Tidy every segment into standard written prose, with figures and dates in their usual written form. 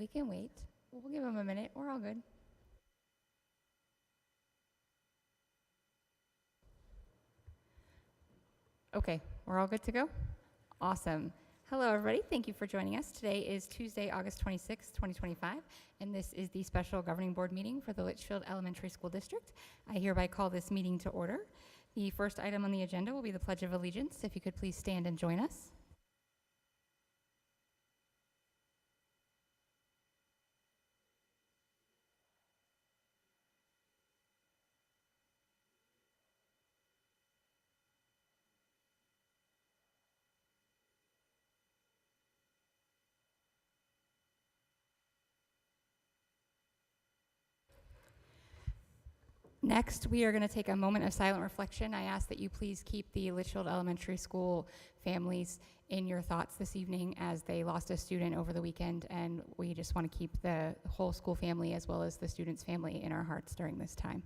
We can wait. We'll give them a minute. We're all good. Okay, we're all good to go? Awesome. Hello, everybody. Thank you for joining us. Today is Tuesday, August 26th, 2025, and this is the special governing board meeting for the Litchfield Elementary School District. I hereby call this meeting to order. The first item on the agenda will be the Pledge of Allegiance. If you could please stand and join us. Next, we are going to take a moment of silent reflection. I ask that you please keep the Litchfield Elementary School families in your thoughts this evening as they lost a student over the weekend, and we just want to keep the whole school family as well as the student's family in our hearts during this time.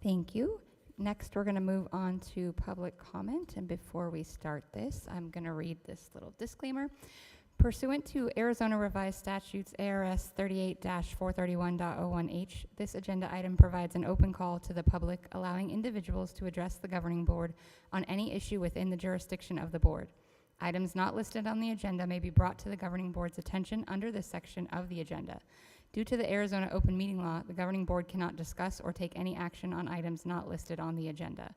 Thank you. Next, we're going to move on to public comment. And before we start this, I'm going to read this little disclaimer. Pursuant to Arizona Revised Statutes ARS 38-431.01H, this agenda item provides an open call to the public, allowing individuals to address the governing board on any issue within the jurisdiction of the board. Items not listed on the agenda may be brought to the governing board's attention under this section of the agenda. Due to the Arizona open meeting law, the governing board cannot discuss or take any action on items not listed on the agenda.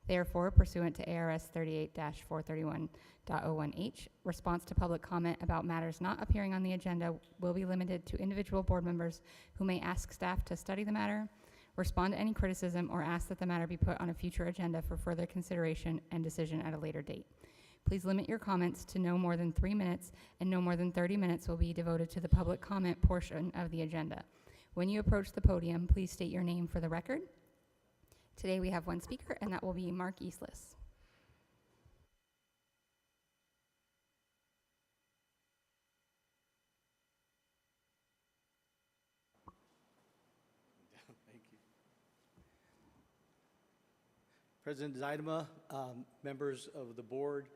Therefore, pursuant to ARS 38-431.01H, response to public comment about matters not appearing on the agenda will be limited to individual board members who may ask staff to study the matter, respond to any criticism, or ask that the matter be put on a future agenda for further consideration and decision at a later date. Please limit your comments to no more than 3 minutes, and no more than 30 minutes will be devoted to the public comment portion of the agenda. When you approach the podium, please state your name for the record. Today we have one speaker, and that will be Mark Eastlis. Thank you. President Zaidema, members of the board,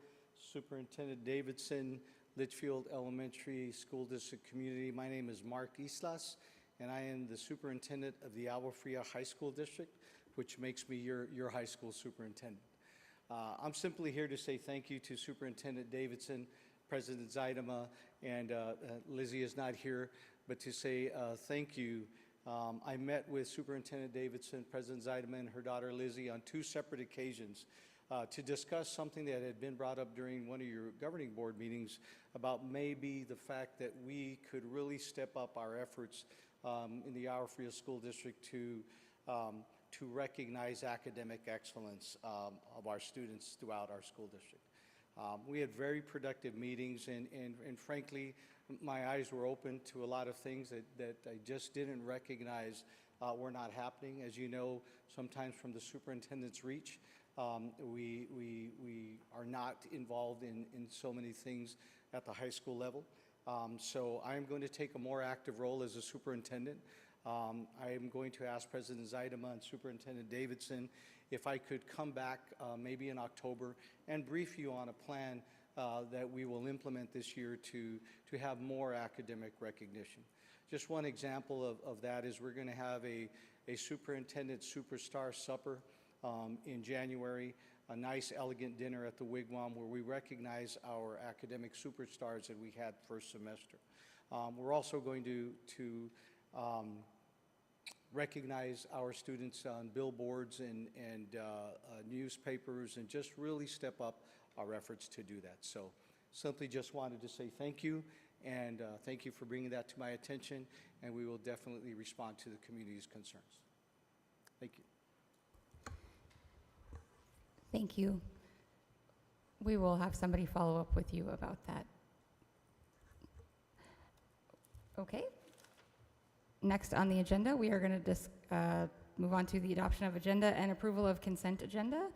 Superintendent Davidson, Litchfield Elementary School District community. My name is Mark Islas, and I am the superintendent of the Agua Fria High School District, which makes me your high school superintendent. I'm simply here to say thank you to Superintendent Davidson, President Zaidema, and Lizzie is not here, but to say thank you. I met with Superintendent Davidson, President Zaidema, and her daughter Lizzie on 2 separate occasions to discuss something that had been brought up during one of your governing board meetings about maybe the fact that we could really step up our efforts in the Agua Fria School District to recognize academic excellence of our students throughout our school district. We had very productive meetings, and frankly, my eyes were open to a lot of things that I just didn't recognize were not happening. As you know, sometimes from the superintendent's reach, we are not involved in so many things at the high school level. So I am going to take a more active role as a superintendent. I am going to ask President Zaidema and Superintendent Davidson if I could come back maybe in October and brief you on a plan that we will implement this year to have more academic recognition. Just one example of that is we're going to have a superintendent superstar supper in January, a nice elegant dinner at the Wigwam where we recognize our academic superstars that we had first semester. We're also going to recognize our students on billboards and newspapers and just really step up our efforts to do that. So simply just wanted to say thank you, and thank you for bringing that to my attention, and we will definitely respond to the community's concerns. Thank you. Thank you. We will have somebody follow up with you about that. Okay. Next on the agenda, we are going to move on to the adoption of agenda and approval of consent agenda.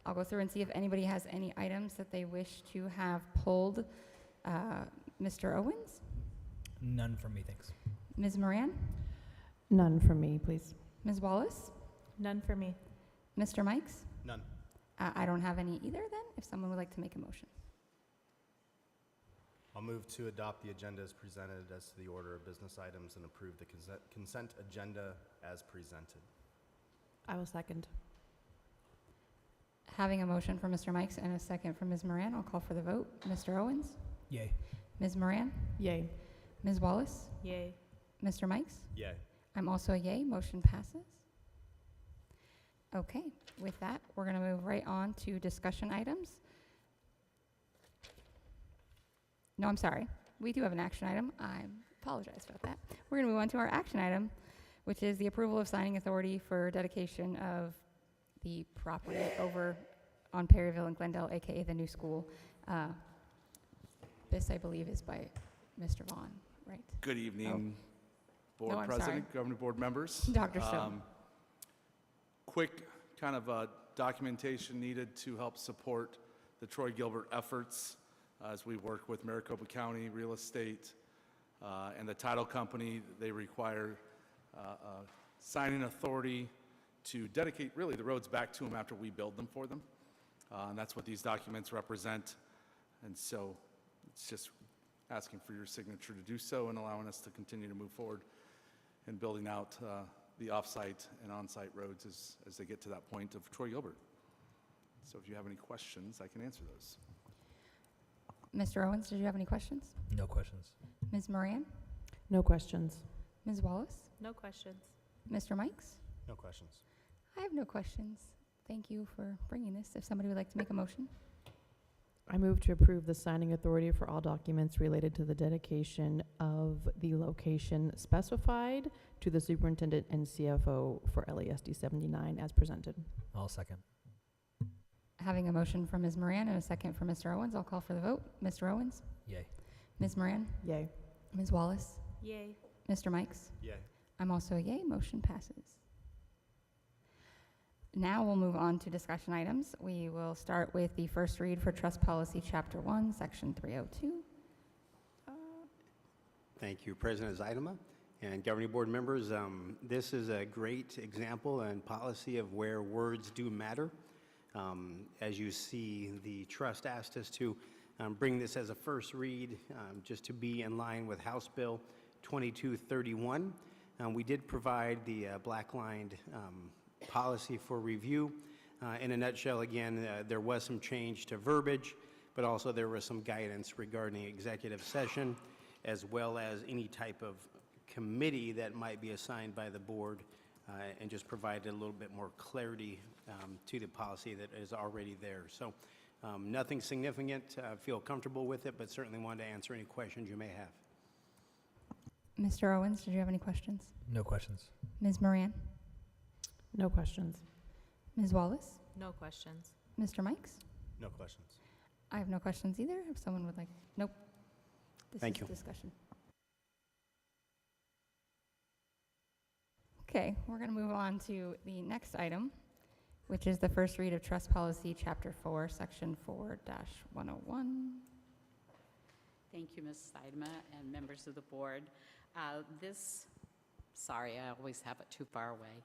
I'll go through and see if anybody has any items that they wish to have pulled. Mr. Owens? None from me, thanks. Ms. Moran? None from me, please. Ms. Wallace? None for me. Mr. Mikes? None. I don't have any either then, if someone would like to make a motion. I'll move to adopt the agenda as presented as to the order of business items and approve the consent agenda as presented. I will second. Having a motion from Mr. Mikes and a second from Ms. Moran, I'll call for the vote. Mr. Owens? Yay. Ms. Moran? Yay. Ms. Wallace? Yay. Mr. Mikes? Yay. I'm also a yay. Motion passes. Okay, with that, we're going to move right on to discussion items. No, I'm sorry. We do have an action item. I apologize about that. We're going to move on to our action item, which is the approval of signing authority for dedication of the property over on Perryville and Glendale, aka the new school. This, I believe, is by Mr. Vaughn, right? Good evening, Board No, I'm President, sorry. Governing Board members. Dr. Stone. Quick kind of documentation needed to help support the Troy Gilbert efforts as we work with Maricopa County Real Estate and the title company. They require signing authority to dedicate really the roads back to them after we build them for them. And that's what these documents represent. And so it's just asking for your signature to do so and allowing us to continue to move forward in building out the off-site and on-site roads as they get to that point of Troy Gilbert. So if you have any questions, I can answer those. Mr. Owens, did you have any questions? No questions. Ms. Moran? No questions. Ms. Wallace? No questions. Mr. Mikes? No questions. I have no questions. Thank you for bringing this. If somebody would like to make a motion. I move to approve the signing authority for all documents related to the dedication of the location specified to the superintendent and CFO for LASD 79 as presented. I'll second. Having a motion from Ms. Moran and a second from Mr. Owens, I'll call for the vote. Mr. Owens? Yay. Ms. Moran? Yay. Ms. Wallace? Yay. Mr. Mikes? Yay. I'm also a yay. Motion passes. Now we'll move on to discussion items. We will start with the first read for Trust Policy, Chapter 1, Section 302. Thank you, President Zaidema and governing board members. This is a great example and policy of where words do matter. As you see, the trust asked us to bring this as a first read just to be in line with House Bill 2231. We did provide the black-lined policy for review. In a nutshell, again, there was some change to verbiage, but also there was some guidance regarding executive session, as well as any type of committee that might be assigned by the board, and just provided a little bit more clarity to the policy that is already there. So nothing significant. Feel comfortable with it, but certainly wanted to answer any questions you may have. Mr. Owens, did you have any questions? No questions. Ms. Moran? No questions. Ms. Wallace? No questions. Mr. Mikes? No questions. I have no questions either. If someone would like, nope. Thank This you. is discussion. Okay, we're going to move on to the next item, which is the first read of Trust Policy, Chapter 4, Section 4-101. Thank you, Ms. Seidema and members of the board. Sorry, I always have it too far away.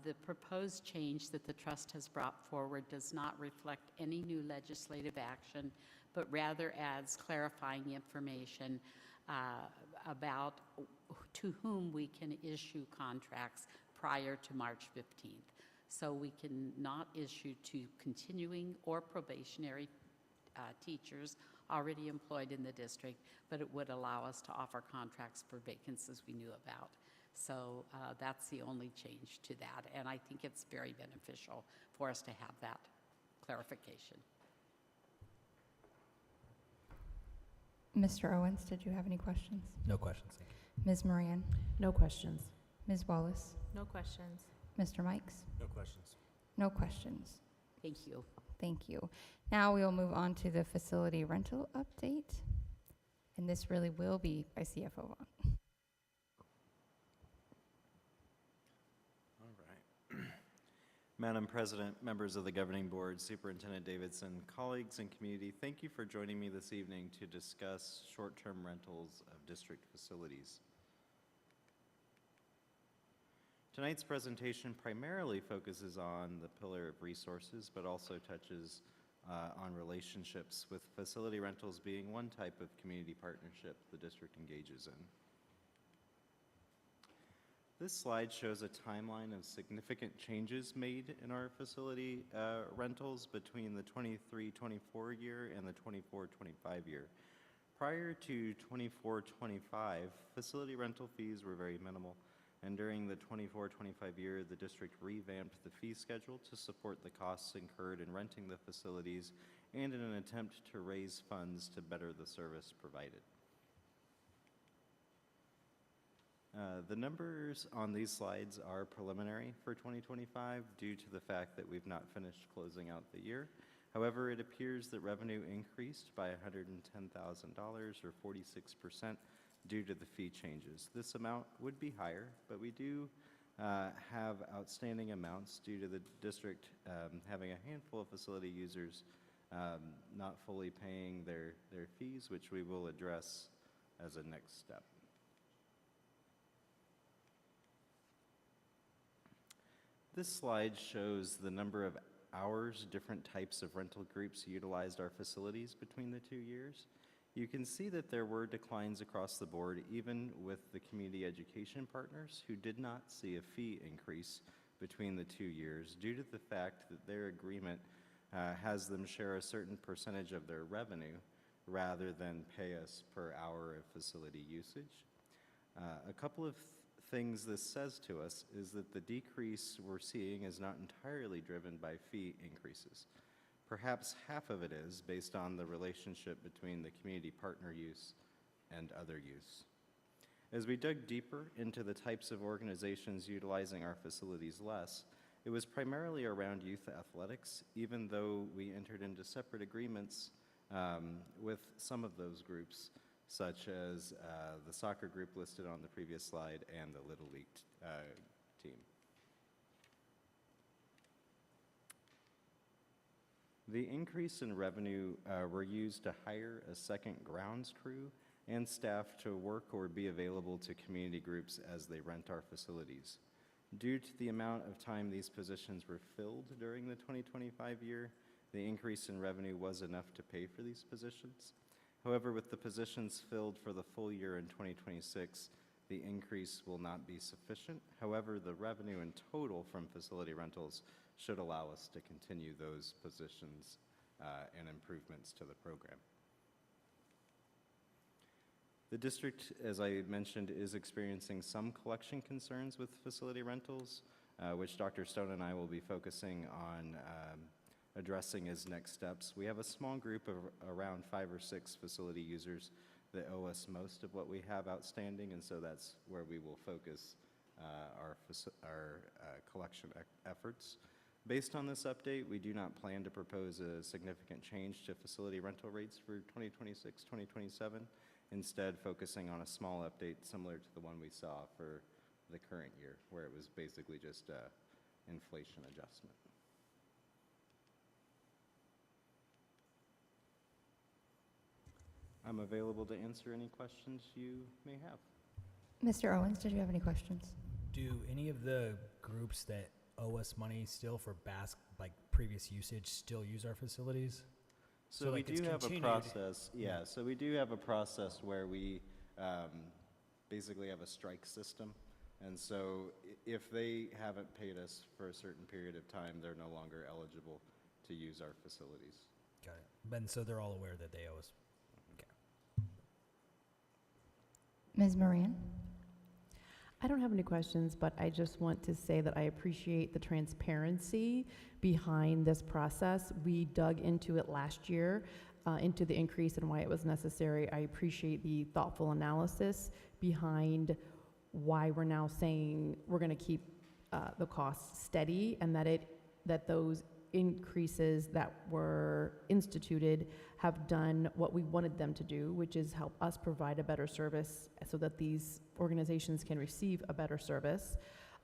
The proposed change that the trust has brought forward does not reflect any new legislative action, but rather adds clarifying information about to whom we can issue contracts prior to March 15th. So we can not issue to continuing or probationary teachers already employed in the district, but it would allow us to offer contracts for vacancies we knew about. So that's the only change to that, and I think it's very beneficial for us to have that clarification. Mr. Owens, did you have any questions? No questions, thank you. Ms. Moran? No questions. Ms. Wallace? No questions. Mr. Mikes? No questions. No questions. Thank you. Thank you. Now we will move on to the facility rental update. And this really will be by CFO Vaughn. All right. Madam President, members of the Governing Board, Superintendent Davidson, colleagues and community, thank you for joining me this evening to discuss short-term rentals of district facilities. Tonight's presentation primarily focuses on the pillar of resources, but also touches on relationships, with facility rentals being one type of community partnership the district engages in. This slide shows a timeline of significant changes made in our facility rentals between the 23-24 year and the 24-25 year. Prior to 24-25, facility rental fees were very minimal, and during the 24-25 year, the district revamped the fee schedule to support the costs incurred in renting the facilities and in an attempt to raise funds to better the service provided. The numbers on these slides are preliminary for 2025 due to the fact that we've not finished closing out the year. However, it appears that revenue increased by $110,000 or 46% due to the fee changes. This amount would be higher, but we do have outstanding amounts due to the district having a handful of facility users not fully paying their fees, which we will address as a next step. This slide shows the number of hours different types of rental groups utilized our facilities between the 2 years. You can see that there were declines across the board, even with the community education partners who did not see a fee increase between the 2 years due to the fact that their agreement has them share a certain percentage of their revenue rather than pay us per hour of facility usage. A couple of things this says to us is that the decrease we're seeing is not entirely driven by fee increases. Perhaps half of it is based on the relationship between the community partner use and other use. As we dug deeper into the types of organizations utilizing our facilities less, it was primarily around youth athletics, even though we entered into separate agreements with some of those groups, such as the soccer group listed on the previous slide and the Little League team. The increase in revenue were used to hire a second grounds crew and staff to work or be available to community groups as they rent our facilities. Due to the amount of time these positions were filled during the 2025 year, the increase in revenue was enough to pay for these positions. However, with the positions filled for the full year in 2026, the increase will not be sufficient. However, the revenue in total from facility rentals should allow us to continue those positions and improvements to the program. The district, as I mentioned, is experiencing some collection concerns with facility rentals, which Dr. Stone and I will be focusing on addressing as next steps. We have a small group of around 5 or 6 facility users that owe us most of what we have outstanding, and so that's where we will focus our collection efforts. Based on this update, we do not plan to propose a significant change to facility rental rates for 2026-2027, instead focusing on a small update similar to the one we saw for the current year, where it was basically just an inflation adjustment. I'm available to answer any questions you may have. Mr. Owens, did you have any questions? Do any of the groups that owe us money still for previous usage still use our facilities? So we do have a process, so we do have a process where we basically have a strike system. And so if they haven't paid us for a certain period of time, they're no longer eligible to use our facilities. Got it. And so they're all aware that they owe us. Ms. Moran? I don't have any questions, but I just want to say that I appreciate the transparency behind this process. We dug into it last year, into the increase and why it was necessary. I appreciate the thoughtful analysis behind why we're now saying we're going to keep the costs steady, and that those increases that were instituted have done what we wanted them to do, which is help us provide a better service so that these organizations can receive a better service.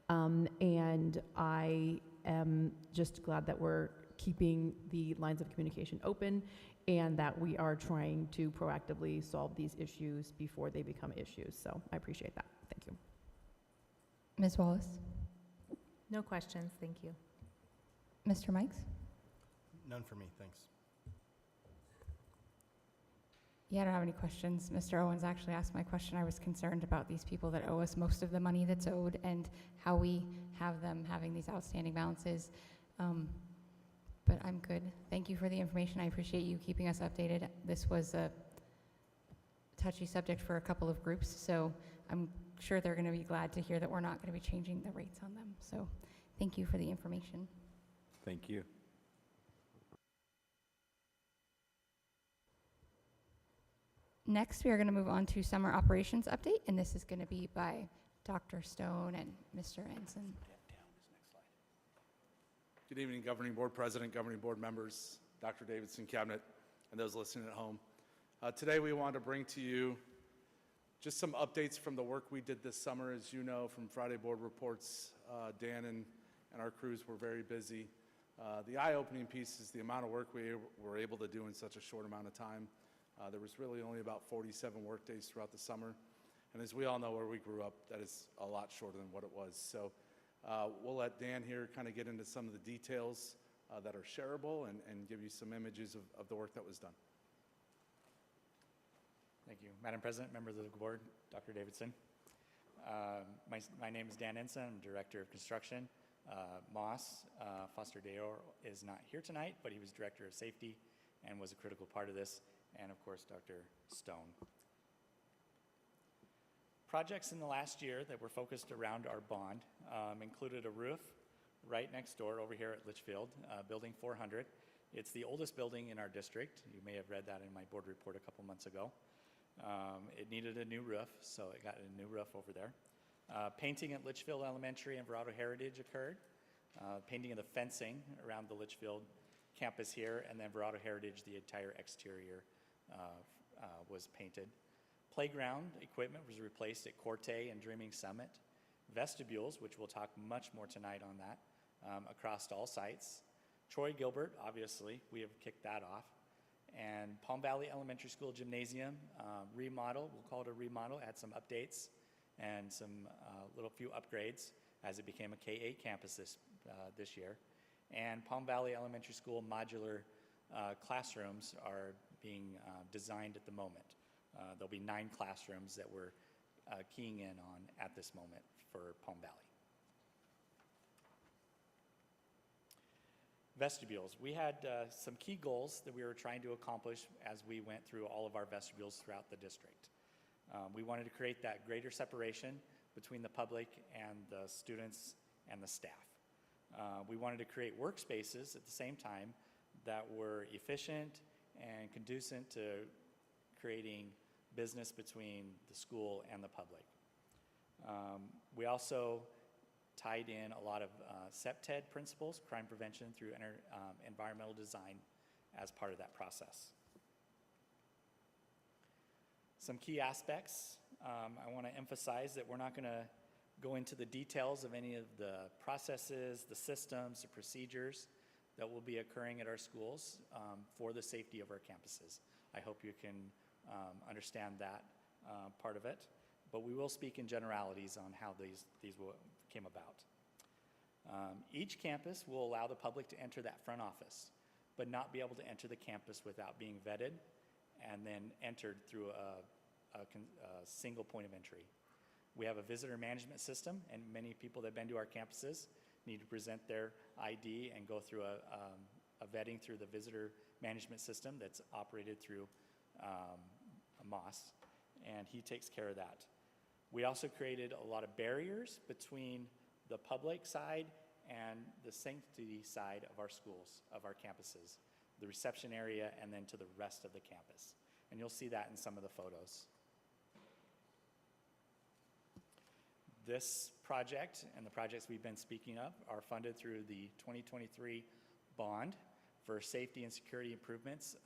And I am just glad that we're keeping the lines of communication open and that we are trying to proactively solve these issues before they become issues. So I appreciate that. Thank you. Ms. Wallace? No questions, thank you. Mr. Mikes? None for me, thanks. Yeah, I don't have any questions. Mr. Owens actually asked my question. I was concerned about these people that owe us most of the money that's owed and how we have them having these outstanding balances. But I'm good. Thank you for the information. I appreciate you keeping us updated. This was a touchy subject for a couple of groups, so I'm sure they're going to be glad to hear that we're not going to be changing the rates on them. So thank you for the information. Thank you. Next, we are going to move on to summer operations update, and this is going to be by Dr. Stone and Mr. Ensign. Good evening, Governing Board President, Governing Board members, Dr. Davidson, Cabinet, and those listening at home. Today, we want to bring to you just some updates from the work we did this summer. As you know from Friday board reports, Dan and our crews were very busy. The eye-opening piece is the amount of work we were able to do in such a short amount of time. There was really only about 47 work days throughout the summer. And as we all know where we grew up, that is a lot shorter than what it was. So we'll let Dan here kind of get into some of the details that are shareable and give you some images of the work that was done. Thank you. Madam President, members of the board, Dr. Davidson. My name is Dan Ensign. I'm Director of Construction. Moss Foster Deor is not here tonight, but he was Director of Safety and was a critical part of this. And of course, Dr. Stone. Projects in the last year that were focused around our bond included a roof right next door over here at Litchfield, Building 400. It's the oldest building in our district. You may have read that in my board report a couple months ago. It needed a new roof, so it got a new roof over there. Painting at Litchfield Elementary and Verado Heritage occurred. Painting of the fencing around the Litchfield campus here, and then Verado Heritage, the entire exterior was painted. Playground equipment was replaced at Corte and Dreaming Summit. Vestibules, which we'll talk much more tonight on that, across all sites. Troy Gilbert, obviously, we have kicked that off. And Palm Valley Elementary School Gymnasium remodel, we'll call it a remodel, had some updates and some little few upgrades as it became a K-8 campus this year. And Palm Valley Elementary School modular classrooms are being designed at the moment. There'll be 9 classrooms that we're keying in on at this moment for Palm Valley. Vestibules. We had some key goals that we were trying to accomplish as we went through all of our vestibules throughout the district. We wanted to create that greater separation between the public and the students and the staff. We wanted to create workspaces at the same time that were efficient and conducive to creating business between the school and the public. We also tied in a lot of CEPTED principles, crime prevention through environmental design, as part of that process. Some key aspects. I want to emphasize that we're not going to go into the details of any of the processes, the systems, the procedures that will be occurring at our schools for the safety of our campuses. I hope you can understand that part of it, but we will speak in generalities on how these came about. Each campus will allow the public to enter that front office, but not be able to enter the campus without being vetted and then entered through a single point of entry. We have a visitor management system, and many people that have been to our campuses need to present their ID and go through a vetting through the visitor management system that's operated through Moss, and he takes care of that. We also created a lot of barriers between the public side and the sanctity side of our schools, of our campuses, the reception area, and then to the rest of the campus. And you'll see that in some of the photos. This project and the projects we've been speaking of are funded through the 2023 bond for safety and security improvements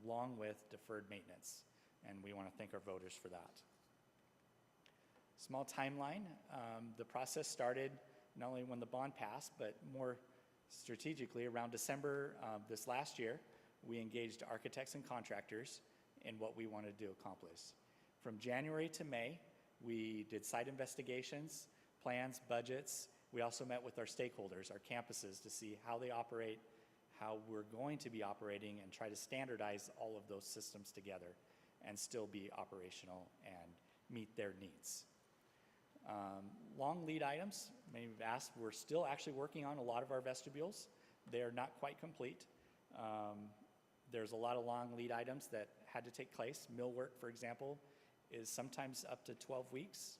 along with deferred maintenance. And we want to thank our voters for that. Small timeline. The process started not only when the bond passed, but more strategically around December this last year. We engaged architects and contractors in what we wanted to accomplish. From January to May, we did site investigations, plans, budgets. We also met with our stakeholders, our campuses, to see how they operate, how we're going to be operating, and try to standardize all of those systems together and still be operational and meet their needs. Long lead items, many have asked, we're still actually working on a lot of our vestibules. They are not quite complete. There's a lot of long lead items that had to take place. Millwork, for example, is sometimes up to 12 weeks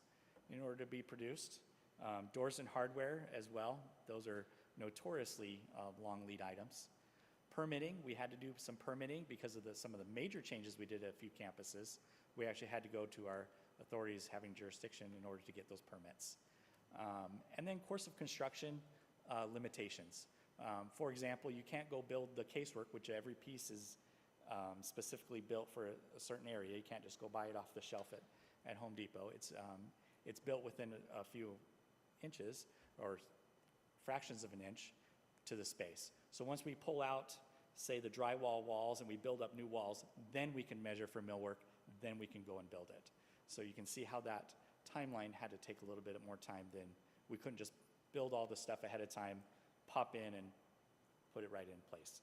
in order to be produced. Doors and hardware as well. Those are notoriously long lead items. Permitting, we had to do some permitting because of some of the major changes we did at a few campuses. We actually had to go to our authorities having jurisdiction in order to get those permits. And then course of construction limitations. For example, you can't go build the casework, which every piece is specifically built for a certain area. You can't just go buy it off the shelf at Home Depot. It's built within a few inches or fractions of an inch to the space. So once we pull out, say, the drywall walls and we build up new walls, then we can measure for millwork, then we can go and build it. So you can see how that timeline had to take a little bit more time than we couldn't just build all the stuff ahead of time, pop in and put it right in place.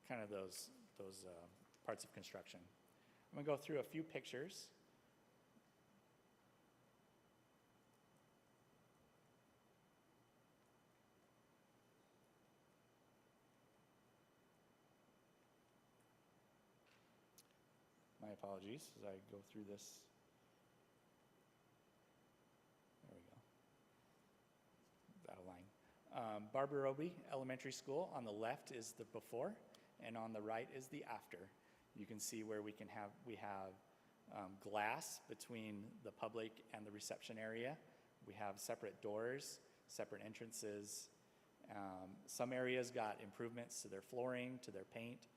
Kind of those parts of construction. I'm gonna go through a few pictures. My apologies as I go through this. There we go. Out of line. Barbara Roby Elementary School, on the left is the before, and on the right is the after. You can see where we have glass between the public and the reception area. We have separate doors, separate entrances. Some areas got improvements to their flooring, to their paint,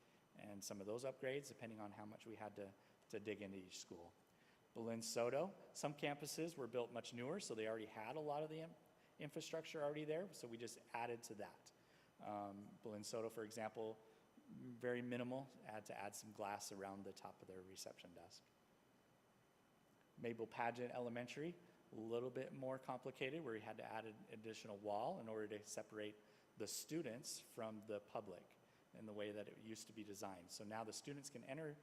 and some of those upgrades, depending on how much we had to dig into each school. Belen Soto, some campuses were built much newer, so they already had a lot of the infrastructure already there, so we just added to that. Belen Soto, for example, very minimal, had to add some glass around the top of their reception desk. Mabel Pageant Elementary, a little bit more complicated, where we had to add an additional wall in order to separate the students from the public in the way that it used to be designed. So now the students can enter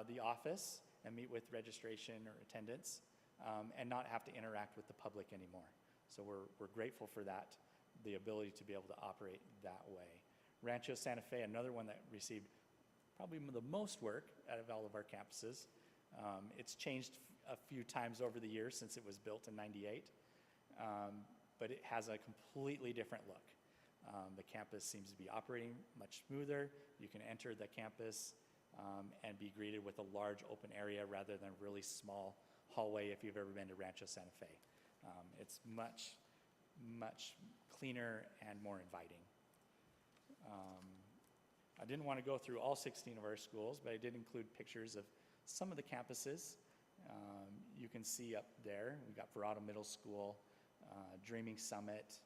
the office and meet with registration or attendance and not have to interact with the public anymore. So we're grateful for that, the ability to be able to operate that way. Rancho Santa Fe, another one that received probably the most work out of all of our campuses. It's changed a few times over the years since it was built in '98, but it has a completely different look. The campus seems to be operating much smoother. You can enter the campus and be greeted with a large open area rather than a really small hallway if you've ever been to Rancho Santa Fe. It's much, much cleaner and more inviting. I didn't want to go through all 16 of our schools, but I did include pictures of some of the campuses. You can see up there, we got Verado Middle School, Dreaming Summit,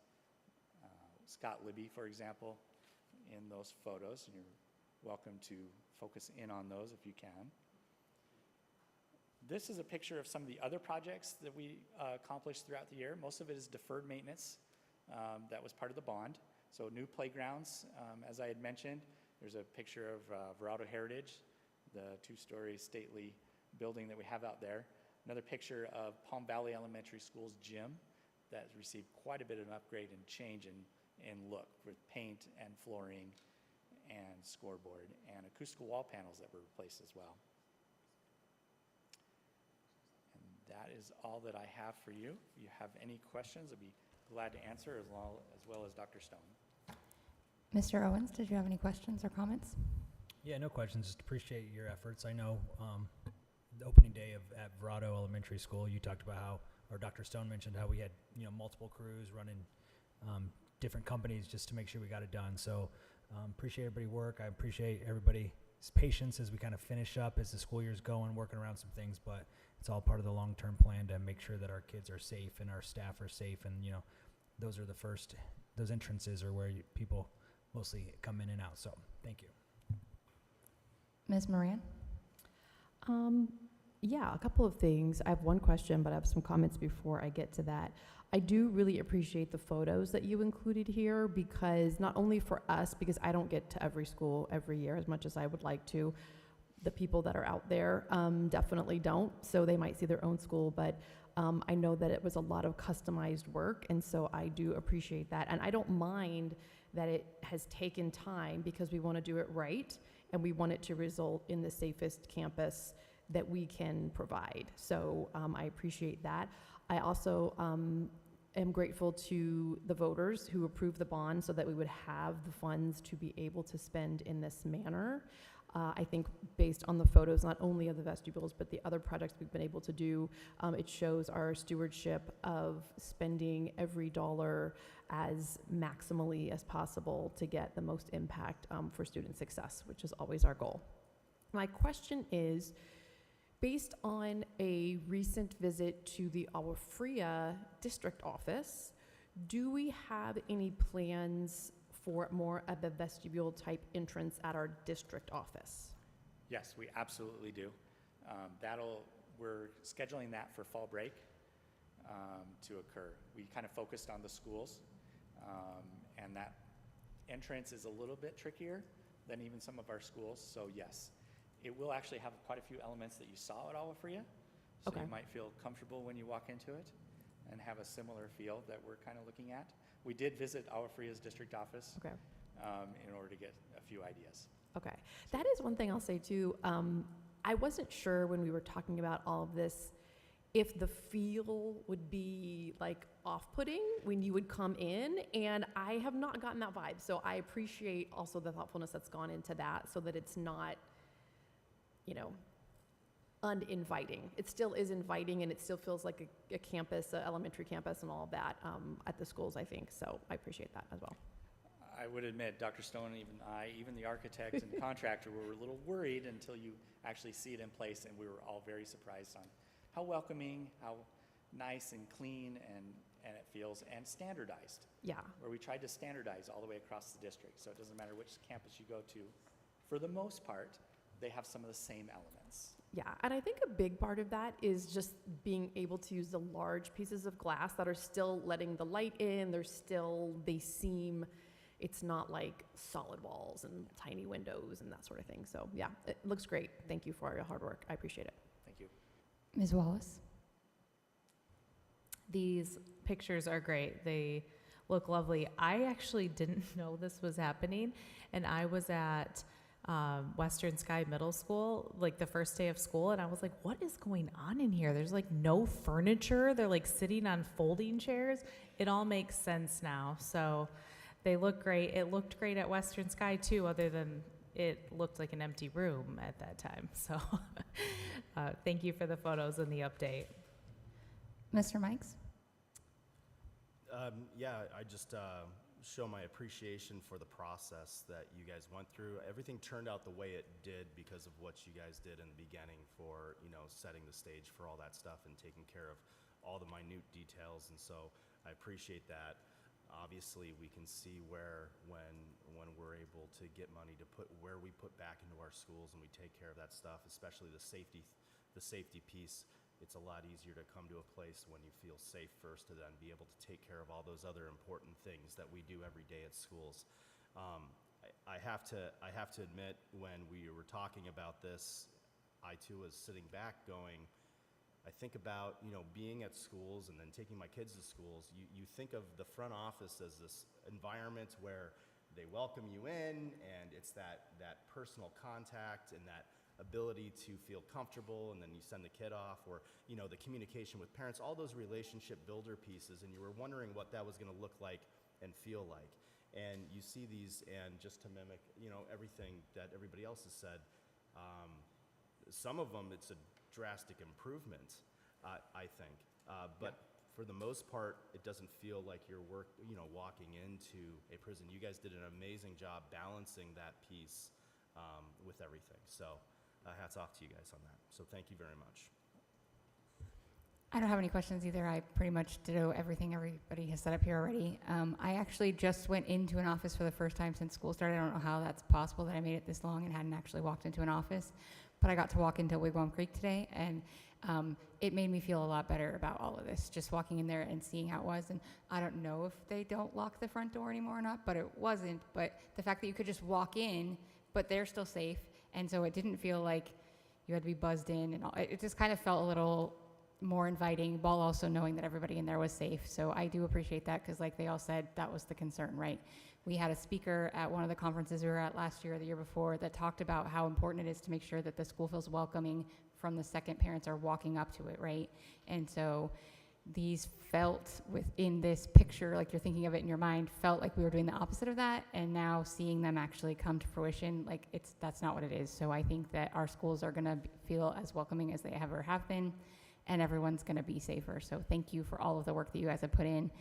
Scott Libby, for example, in those photos. And you're welcome to focus in on those if you can. This is a picture of some of the other projects that we accomplished throughout the year. Most of it is deferred maintenance that was part of the bond. So new playgrounds, as I had mentioned, there's a picture of Verado Heritage, the two-story stately building that we have out there. Another picture of Palm Valley Elementary School's gym that has received quite a bit of an upgrade and change in look with paint and flooring and scoreboard and acoustical wall panels that were replaced as well. And that is all that I have for you. If you have any questions, I'd be glad to answer, as well as Dr. Stone. Mr. Owens, did you have any questions or comments? Yeah, no questions. Just appreciate your efforts. I know the opening day at Verado Elementary School, you talked about how, or Dr. Stone mentioned how we had multiple crews running different companies just to make sure we got it done. So appreciate everybody's work. I appreciate everybody's patience as we kind of finish up as the school year's going, working around some things, but it's all part of the long-term plan to make sure that our kids are safe and our staff are safe. And, you know, those are the first, those entrances are where people mostly come in and out. So thank you. Ms. Moran? Yeah, a couple of things. I have one question, but I have some comments before I get to that. I do really appreciate the photos that you included here, because not only for us, because I don't get to every school every year as much as I would like to. The people that are out there definitely don't, so they might see their own school, but I know that it was a lot of customized work, and so I do appreciate that. And I don't mind that it has taken time, because we want to do it right, and we want it to result in the safest campus that we can provide. So I appreciate that. I also am grateful to the voters who approved the bond so that we would have the funds to be able to spend in this manner. I think based on the photos, not only of the vestibules, but the other projects we've been able to do, it shows our stewardship of spending every dollar as maximally as possible to get the most impact for student success, which is always our goal. My question is, based on a recent visit to the Agua Fria district office, do we have any plans for more of a vestibule type entrance at our district office? Yes, we absolutely do. We're scheduling that for fall break to occur. We kind of focused on the schools, and that entrance is a little bit trickier than even some of our schools, so yes. It will actually have quite a few elements that you saw at Agua Fria, so Okay. you might feel comfortable when you walk into it and have a similar feel that we're kind of looking at. We did visit Agua Fria's district office Okay. in order to get a few ideas. Okay. That is one thing I'll say too. I wasn't sure when we were talking about all of this if the feel would be like off-putting when you would come in, and I have not gotten that vibe. So I appreciate also the thoughtfulness that's gone into that so that it's not, you know, uninviting. It still is inviting, and it still feels like a campus, an elementary campus and all of that at the schools, I think. So I appreciate that as well. I would admit, Dr. Stone, even the architect and contractor were a little worried until you actually see it in place, and we were all very surprised on how welcoming, how nice and clean and it feels, and standardized. Yeah. Where we tried to standardize all the way across the district, so it doesn't matter which campus you go to. For the most part, they have some of the same elements. Yeah, and I think a big part of that is just being able to use the large pieces of glass that are still letting the light in. They seem, it's not like solid walls and tiny windows and that sort of thing. So yeah, it looks great. Thank you for your hard work. I appreciate it. Thank you. Ms. Wallace? These pictures are great. They look lovely. I actually didn't know this was happening, and I was at Western Sky Middle School, like the first day of school, and I was like, what is going on in here? There's like no furniture. They're like sitting on folding chairs. It all makes sense now. So they look great. It looked great at Western Sky too, other than it looked like an empty room at that time. So thank you for the photos and the update. Mr. Mikes? Yeah, I just show my appreciation for the process that you guys went through. Everything turned out the way it did because of what you guys did in the beginning for, you know, setting the stage for all that stuff and taking care of all the minute details. And so I appreciate that. Obviously, we can see where when we're able to get money to put where we put back into our schools and we take care of that stuff, especially the safety piece. It's a lot easier to come to a place when you feel safe first to then be able to take care of all those other important things that we do every day at schools. I have to admit, when we were talking about this, I too was sitting back going, I think about, you know, being at schools and then taking my kids to schools. You think of the front office as this environment where they welcome you in, and it's that personal contact and that ability to feel comfortable, and then you send the kid off, or, you know, the communication with parents, all those relationship builder pieces, and you were wondering what that was going to look like and feel like. And you see these, and just to mimic, you know, everything that everybody else has said, some of them it's a drastic improvement, I think. But for the most part, it doesn't feel like you're walking into a prison. You guys did an amazing job balancing that piece with everything. So hats off to you guys on that. So thank you very much. I don't have any questions either. I pretty much ditto everything everybody has said up here already. I actually just went into an office for the first time since school started. I don't know how that's possible that I made it this long and hadn't actually walked into an office, but I got to walk into Wigwam Creek today, and it made me feel a lot better about all of this, just walking in there and seeing how it was. And I don't know if they don't lock the front door anymore or not, but it wasn't. But the fact that you could just walk in, but they're still safe, and so it didn't feel like you had to be buzzed in, and all. It just kind of felt a little more inviting, while also knowing that everybody in there was safe. So I do appreciate that, because like they all said, that was the concern, right? We had a speaker at one of the conferences we were at last year or the year before that talked about how important it is to make sure that the school feels welcoming from the second parents are walking up to it, right? And so these felt within this picture, like you're thinking of it in your mind, felt like we were doing the opposite of that, and now seeing them actually come to fruition, like that's not what it is. So I think that our schools are gonna feel as welcoming as they ever have been, and everyone's going to be safer. So thank you for all of the work that you guys have put in.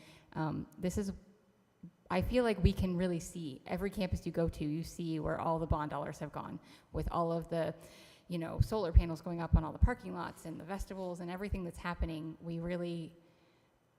I feel like we can really see every campus you go to, you see where all the bond dollars have gone, with all of the, solar panels going up on all the parking lots and the vestibules and everything that's happening. We really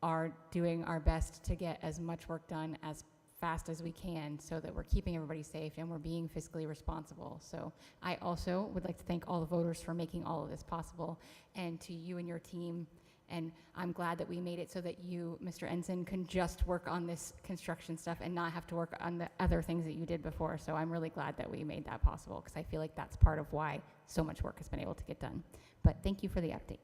are doing our best to get as much work done as fast as we can, so that we're keeping everybody safe and we're being fiscally responsible. So I also would like to thank all the voters for making all of this possible, and to you and your team. And I'm glad that we made it so that you, Mr. Ensign, can just work on this construction stuff and not have to work on the other things that you did before. So I'm really glad that we made that possible, because I feel like that's part of why so much work has been able to get done. But thank you for the update.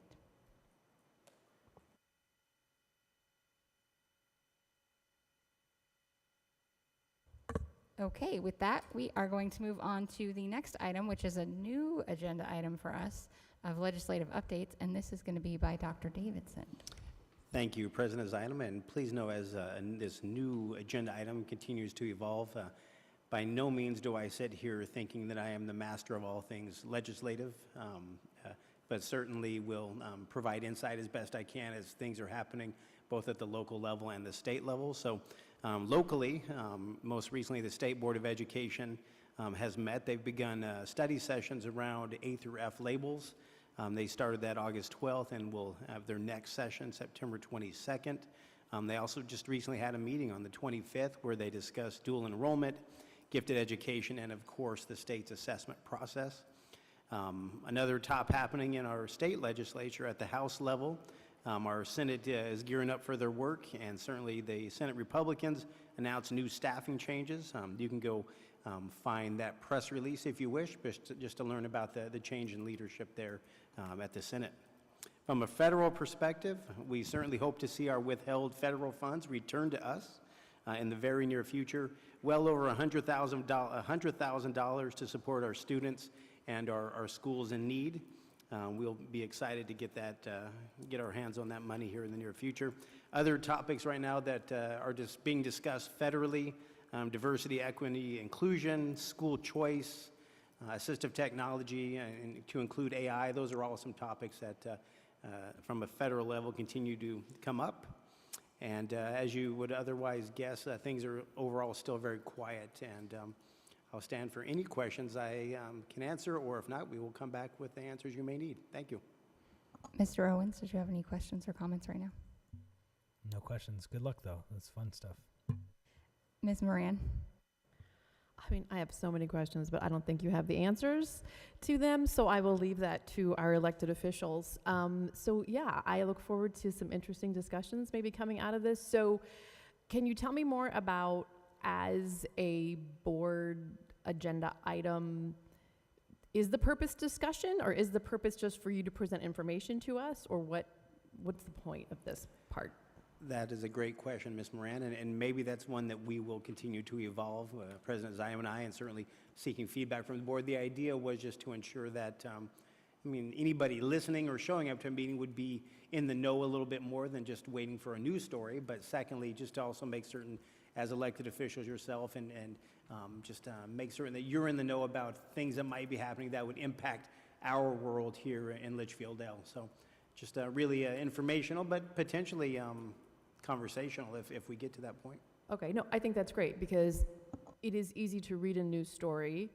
Okay, with that, we are going to move on to the next item, which is a new agenda item for us of legislative updates, and this is going to be by Dr. Davidson. Thank you, President Zeidema, and please know, as this new agenda item continues to evolve, by no means do I sit here thinking that I am the master of all things legislative, but certainly will provide insight as best I can as things are happening both at the local level and the state level. So locally, most recently the State Board of Education has met. They've begun study sessions around A through F labels. They started that August 12th and will have their next session September 22nd. They also just recently had a meeting on the 25th where they discussed dual enrollment, gifted education, and of course the state's assessment process. Another top happening in our state legislature at the House level, our Senate is gearing up for their work, and certainly the Senate Republicans announced new staffing changes. You can go find that press release if you wish, just to learn about the change in leadership there at the Senate. From a federal perspective, we certainly hope to see our withheld federal funds return to us in the very near future, well over $100,000 to support our students and our schools in need. We'll be excited to get our hands on that money here in the near future. Other topics right now that are just being discussed federally: diversity, equity, inclusion, school choice, assistive technology, and to include AI. Those are all some topics that, from a federal level, continue to come up. And as you would otherwise guess, things are overall still very quiet. And I'll stand for any questions I can answer, or if not, we will come back with the answers you may need. Thank you. Mr. Owens, did you have any questions or comments right now? No questions. Good luck, though. That's fun stuff. Ms. Moran? I mean, I have so many questions, but I don't think you have the answers to them, so I will leave that to our elected officials. So yeah, I look forward to some interesting discussions maybe coming out of this. So can you tell me more about, as a board agenda item, is the purpose discussion, or is the purpose just for you to present information to us, or what's the point of this part? That is a great question, Ms. Moran, and maybe that's one that we will continue to evolve, President Zion and I, and certainly seeking feedback from the board. The idea was just to ensure that, anybody listening or showing up to a meeting would be in the know a little bit more than just waiting for a news story, but secondly, just to also make certain, as elected officials yourself, and just make certain that you're in the know about things that might be happening that would impact our world here in Litchfield. So just really informational, but potentially conversational if we get to that point. Okay, no, I think that's great because it is easy to read a news story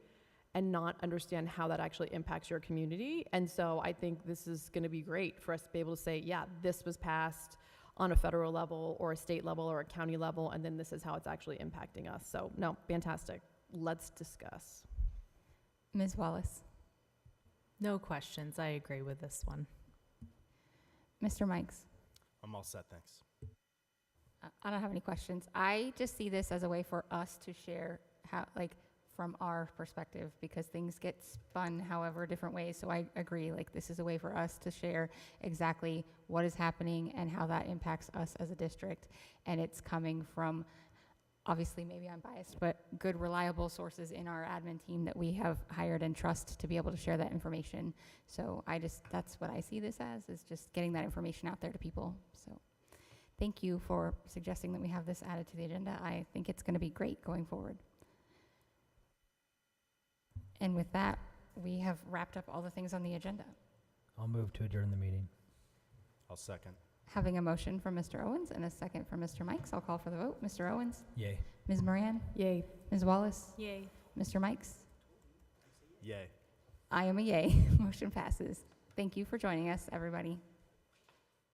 and not understand how that actually impacts your community. And so I think this is going to be great for us to be able to say, yeah, this was passed on a federal level or a state level or a county level, and then this is how it's actually impacting us. So no, fantastic. Let's discuss. Ms. Wallace. No questions. I agree with this one. Mr. Mikes. I'm all set, thanks. I don't have any questions. I just see this as a way for us to share how, like, from our perspective, because things get spun however different ways. So I agree, like, this is a way for us to share exactly what is happening and how that impacts us as a district. And it's coming from, obviously, maybe I'm biased, but good, reliable sources in our admin team that we have hired and trust to be able to share that information. So that's what I see this as, is just getting that information out there to people. So thank you for suggesting that we have this added to the agenda. I think it's going to be great going forward. And with that, we have wrapped up all the things on the agenda. I'll move to adjourn the meeting. I'll second. Having a motion from Mr. Owens and a second from Mr. Mikes, I'll call for the vote. Mr. Owens? Yay. Ms. Moran? Yay. Ms. Wallace? Yay. Mr. Mikes? Yay. I am a yay. Motion passes. Thank you for joining us, everybody.